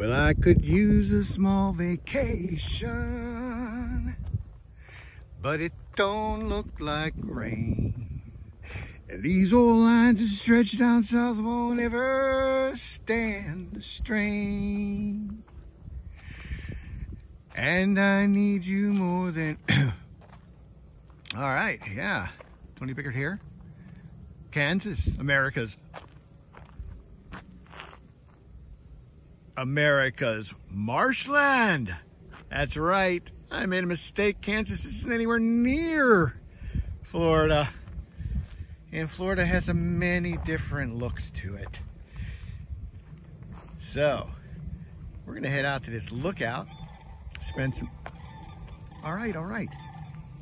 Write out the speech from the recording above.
Well, I could use a small vacation, but it don't look like rain. And these old lines that stretch down south won't ever stand the strain. And I need you more than... All right, yeah. Tony Pickard here. Kansas, America's marshland. That's right. I made a mistake. Kansas isn't anywhere near Florida. And Florida has a many different looks to it. So, we're gonna head out to this lookout, spend some... All right.